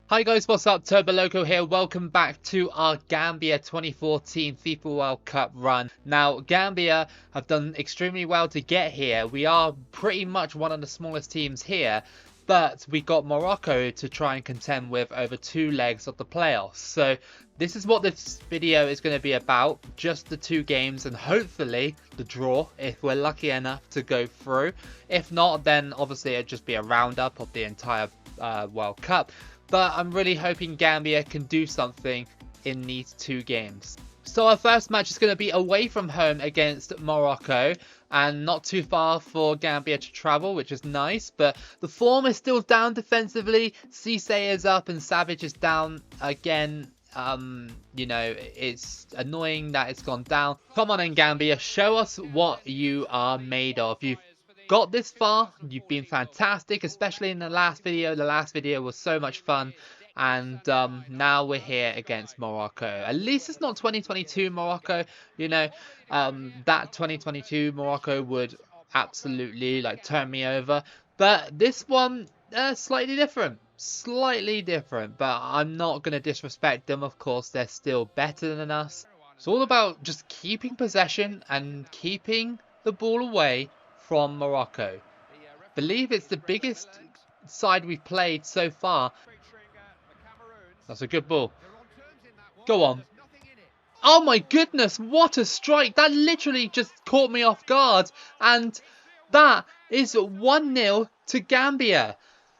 Hi guys, what's up? Toboloco here. Welcome back to our Gambia 2014 FIFA World Cup run. Now, Gambia have done extremely well to get here. We are pretty much one of the smallest teams here, but we got Morocco to try and contend with over 2 legs of the playoffs. So this is what this video is going to be about, just the 2 games and hopefully the draw if we're lucky enough to go through. If not, then obviously it'll just be a roundup of the entire World Cup. But I'm really hoping Gambia can do something in these 2 games. So our first match is going to be away from home against Morocco, and not too far for Gambia to travel, which is nice. But the form is still down defensively. Cisse is up and Savage is down again. You know, it's annoying that it's gone down. Come on in, Gambia, show us what you are made of. You've got this far, you've been fantastic, especially in the last video. The last video was so much fun, and now we're here against Morocco. At least it's not 2022 Morocco. You know, that 2022 Morocco would absolutely like turn me over, but this one slightly different, but I'm not going to disrespect them. Of course, they're still better than us. It's all about just keeping possession and keeping the ball away from Morocco. Believe it's the biggest side we've played so far. That's a good ball. Go on. Oh my goodness, what a strike. That literally just caught me off guard. And that is 1-0 to Gambia.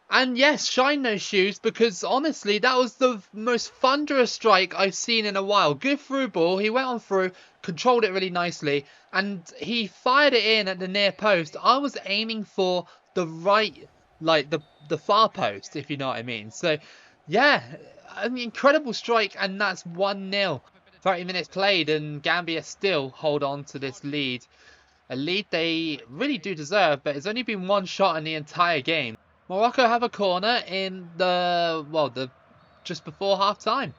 And yes, shine those shoes, because honestly, that was the most thunderous strike I've seen in a while. Good through ball. He went on through, controlled it really nicely, and he fired it in at the near post. I was aiming for the right, like the far post, if you know what I mean. So, yeah, I mean, incredible strike, and that's 1-0. 30 minutes played, and Gambia still hold on to this lead. A lead they really do deserve, but it's only been 1 shot in the entire game. Morocco have a corner in the just before half time,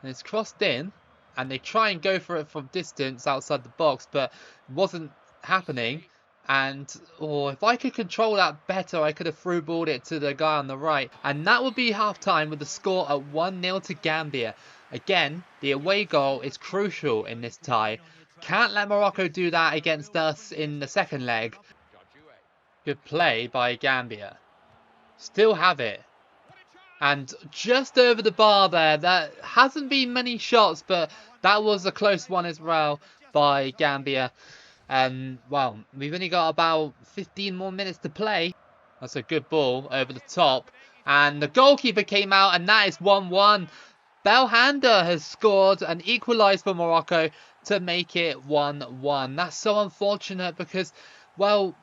and it's crossed in, and they try and go for it from distance outside the box, but it wasn't happening. And if I could control that better, I could have through balled it to the guy on the right, and that would be half time with the score at 1-0 to Gambia. Again, the away goal is crucial in this tie. Can't let Morocco do that against us in the second leg. Good play by Gambia. Still have it, and just over the bar there. That hasn't been many shots, but that was a close one as well by Gambia. And well, we've only got about 15 more minutes to play. That's a good ball over the top, and the goalkeeper came out, and that is 1-1. Belhanda has scored and equalised for Morocco to make it 1-1. That's so unfortunate because, well,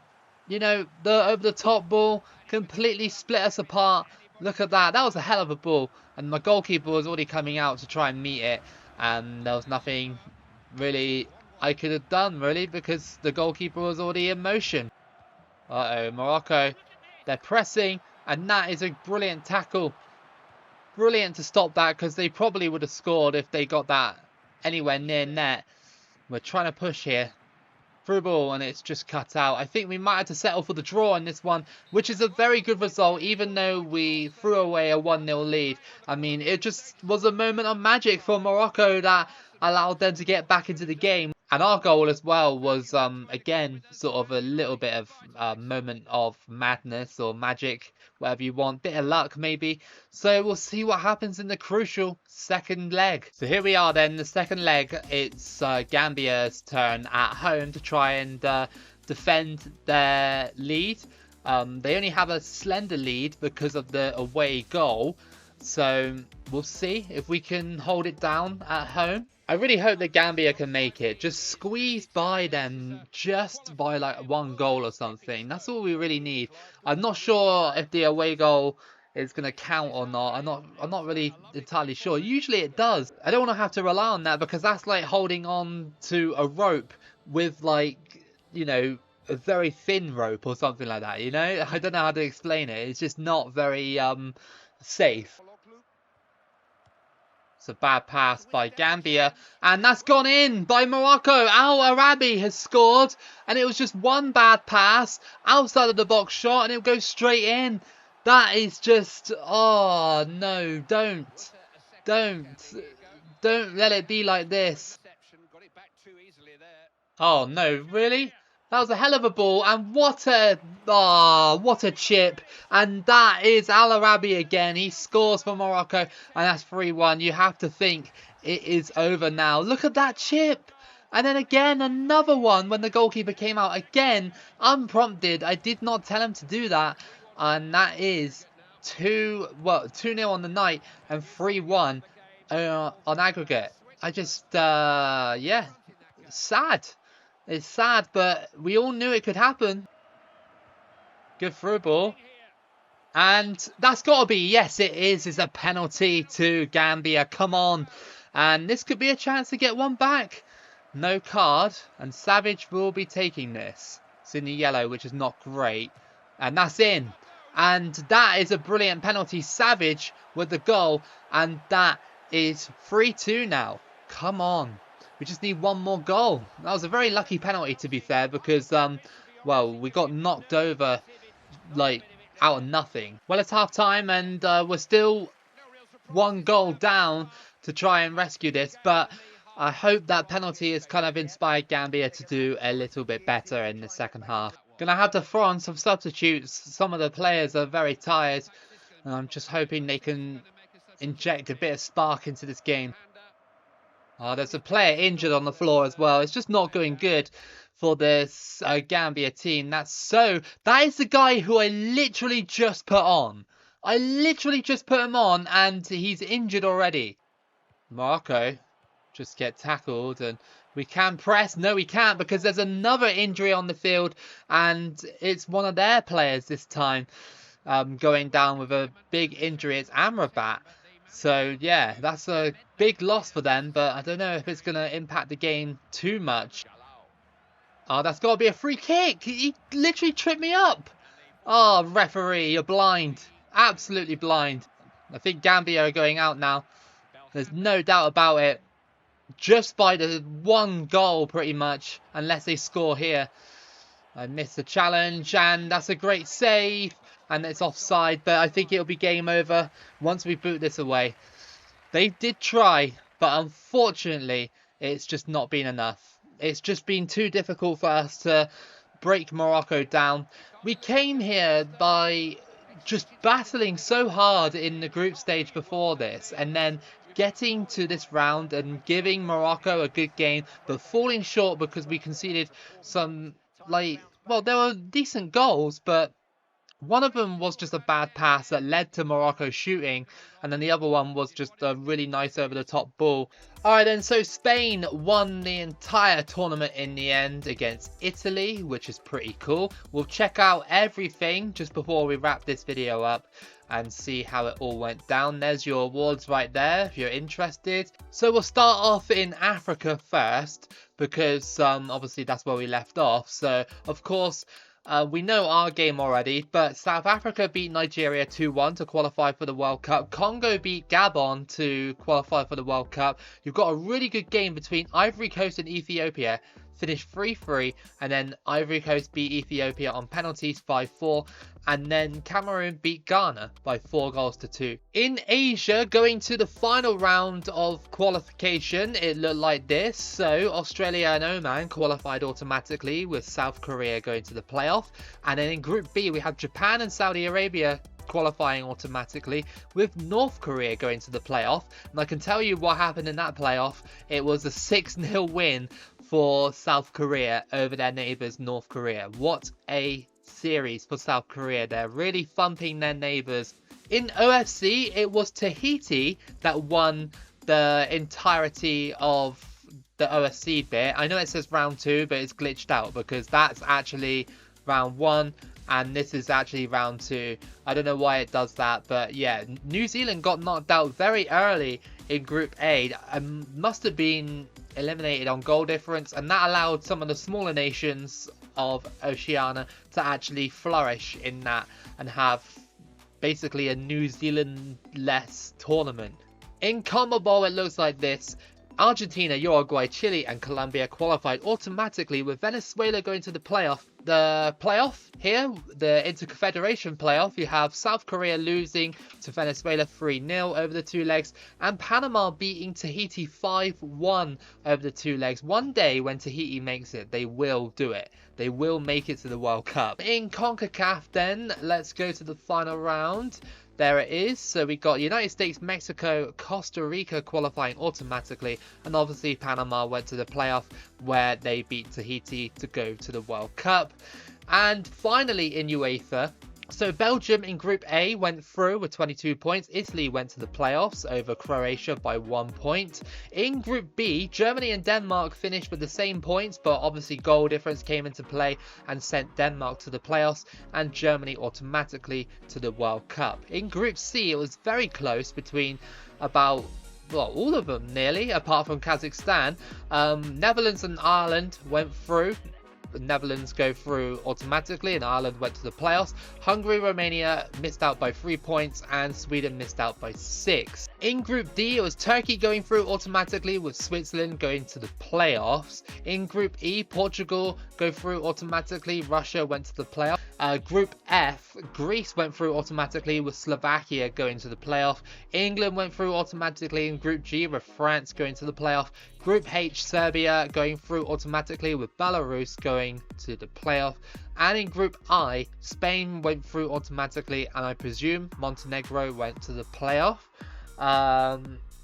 you know, the over the top ball completely split us apart. Look at that. That was a hell of a ball. And my goalkeeper was already coming out to try and meet it. And there was nothing really I could have done, really, because the goalkeeper was already in motion. Uh-oh, Morocco. They're pressing. And that is a brilliant tackle. Brilliant to stop that, because they probably would have scored if they got that anywhere near net. We're trying to push here. Through ball, and it's just cut out. I think we might have to settle for the draw in this one, which is a very good result, even though we threw away a 1-0 lead. I mean, it just was a moment of magic for Morocco that allowed them to get back into the game. And our goal as well was, again, sort of a little bit of moment of madness or magic, whatever you want. Bit of luck, maybe. So we'll see what happens in the crucial second leg. So here we are then, the second leg. It's Gambia's turn at home to try and defend their lead. They only have a slender lead because of the away goal. So we'll see if we can hold it down at home. I really hope that Gambia can make it. Just squeeze by them just by like 1 goal or something. That's all we really need. I'm not sure if the away goal is going to count or not. I'm not really entirely sure. Usually it does. I don't want to have to rely on that, because that's like holding on to a rope with, like, you know, a very thin rope or something like that, you know? I don't know how to explain it. It's just not very safe. It's a bad pass by Gambia, and that's gone in by Morocco. Al Arabi has scored, and it was just one bad pass outside of the box shot, and it goes straight in. That is just, oh no, don't let it be like this. Oh no, really? That was a hell of a ball, and what a chip. And that is Al Arabi again. He scores for Morocco, and that's 3-1. You have to think it is over now. Look at that chip. And then again, another one when the goalkeeper came out again, unprompted. I did not tell him to do that. And that is 2-0 on the night and 3-1 on aggregate. I just, yeah, sad. It's sad, but we all knew it could happen. Good through ball. And that's got to be, yes, it is. It's a penalty to Gambia. Come on. And this could be a chance to get one back. No card. And Savage will be taking this. It's in the yellow, which is not great. And that's in. And that is a brilliant penalty. Savage with the goal. And that is 3-2 now. Come on. We just need one more goal. That was a very lucky penalty, to be fair, because, well, we got knocked over, like, out of nothing. Well, it's half-time, and we're still one goal down to try and rescue this, but I hope that penalty has kind of inspired Gambia to do a little bit better in the second half. Gonna have to throw on some substitutes. Some of the players are very tired, and I'm just hoping they can inject a bit of spark into this game. Oh, there's a player injured on the floor as well. It's just not going good for this Gambia team. That is the guy who I literally just put on. I literally just put him on and he's injured already. Morocco just get tackled and we can press. No, we can't because there's another injury on the field and it's one of their players this time going down with a big injury. It's Amrabat. So, yeah, that's a big loss for them, but I don't know if it's going to impact the game too much. Oh, that's got to be a free kick. He literally tripped me up. Oh, referee, you're blind. Absolutely blind. I think Gambia are going out now. There's no doubt about it. Just by the one goal, pretty much, unless they score here. I missed the challenge, and that's a great save. And it's offside, but I think it'll be game over once we boot this away. They did try, but unfortunately, it's just not been enough. It's just been too difficult for us to break Morocco down. We came here by just battling so hard in the group stage before this, and then getting to this round and giving Morocco a good game, but falling short because we conceded some, well, there were decent goals, but one of them was just a bad pass that led to Morocco shooting, and then the other one was just a really nice over-the-top ball. Alright then, so Spain won the entire tournament in the end against Italy, which is pretty cool. We'll check out everything just before we wrap this video up and see how it all went down. There's your awards right there if you're interested. So we'll start off in Africa first, because obviously that's where we left off. So, of course, we know our game already, but South Africa beat Nigeria 2-1 to qualify for the World Cup. Congo beat Gabon to qualify for the World Cup. You've got a really good game between Ivory Coast and Ethiopia. Finished 3-3, and then Ivory Coast beat Ethiopia on penalties 5-4, and then Cameroon beat Ghana by 4-2. In Asia, going to the final round of qualification, it looked like this. So Australia and Oman qualified automatically, with South Korea going to the playoff, and then in Group B we have Japan and Saudi Arabia qualifying automatically, with North Korea going to the playoff. And I can tell you what happened in that playoff. It was a 6-0 win for South Korea over their neighbours North Korea. What a series for South Korea. They're really thumping their neighbours. In OFC, it was Tahiti that won the entirety of the OFC bit. I know it says round 2, but it's glitched out because that's actually round 1 and this is actually round 2. I don't know why it does that, but yeah, New Zealand got knocked out very early in Group A. Must have been eliminated on goal difference, and that allowed some of the smaller nations of Oceania to actually flourish in that and have basically a New Zealand-less tournament. In CONMEBOL, it looks like this. Argentina, Uruguay, Chile and Colombia qualified automatically, with Venezuela going to the playoff the playoff here, the Interconfederation playoff, you have South Korea losing to Venezuela 3-0 over the 2 legs, and Panama beating Tahiti 5-1 over the 2 legs. One day when Tahiti makes it, they will do it. They will make it to the World Cup. In CONCACAF then, let's go to the final round. There it is. So we got United States, Mexico, Costa Rica qualifying automatically, and obviously Panama went to the playoff where they beat Tahiti to go to the World Cup. And finally in UEFA, so Belgium in Group A went through with 22 points. Italy went to the playoffs over Croatia by 1 point. In Group B, Germany and Denmark finished with the same points, but obviously goal difference came into play and sent Denmark to the playoffs and Germany automatically to the World Cup. In Group C, it was very close between about all of them nearly, apart from Kazakhstan. Netherlands and Ireland went through. The Netherlands go through automatically and Ireland went to the playoffs. Hungary, Romania missed out by 3 points and Sweden missed out by 6. In Group D, it was Turkey going through automatically with Switzerland going to the playoffs. In Group E, Portugal go through automatically. Russia went to the playoffs. Group F, Greece went through automatically with Slovakia going to the playoff. England went through automatically in Group G with France going to the playoff. Group H, Serbia going through automatically with Belarus going to the playoff. And in Group I, Spain went through automatically, and I presume Montenegro went to the playoff.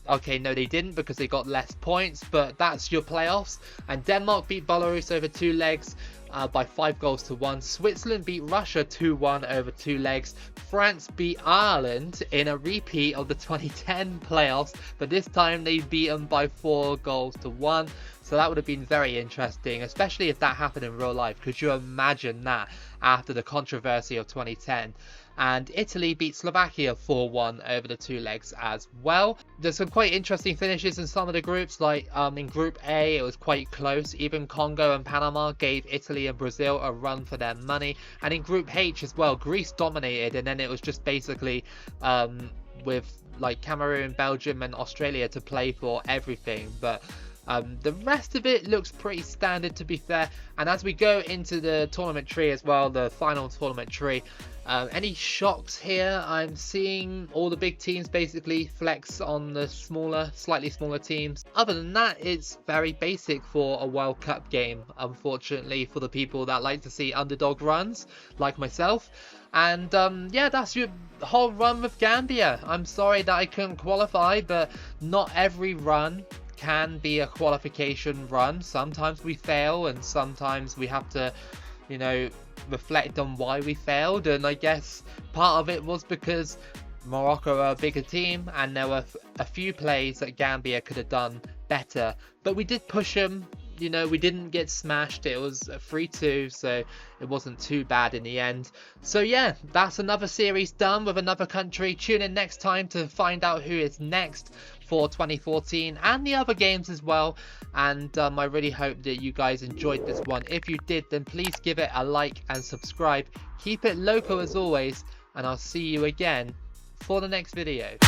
Okay, no they didn't because they got less points, but that's your playoffs. And Denmark beat Belarus over 2 legs by 5-1. Switzerland beat Russia 2-1 over 2 legs. France beat Ireland in a repeat of the 2010 playoffs, but this time they beat them by 4-1. So that would have been very interesting, especially if that happened in real life. Could you imagine that after the controversy of 2010? And Italy beat Slovakia 4-1 over the 2 legs as well. There's some quite interesting finishes in some of the groups, like in Group A it was quite close. Even Congo and Panama gave Italy and Brazil a run for their money. And in Group H as well, Greece dominated, and then it was just basically with like Cameroon, Belgium and Australia to play for everything. But the rest of it looks pretty standard, to be fair. And as we go into the tournament tree as well, the final tournament tree, any shocks here? I'm seeing all the big teams basically flex on the slightly smaller teams. Other than that, it's very basic for a World Cup game, unfortunately, for the people that like to see underdog runs, like myself. And yeah, that's your whole run with Gambia. I'm sorry that I couldn't qualify, but not every run can be a qualification run. Sometimes we fail and sometimes we have to, you know, reflect on why we failed. And I guess part of it was because Morocco are a bigger team and there were a few plays that Gambia could have done better, but we did push them. You know, we didn't get smashed. It was a 3-2, so it wasn't too bad in the end. So yeah, that's another series done with another country. Tune in next time to find out who is next for 2014 and the other games as well. And I really hope that you guys enjoyed this one. If you did, then please give it a like and subscribe. Keep it loco as always, and I'll see you again for the next video.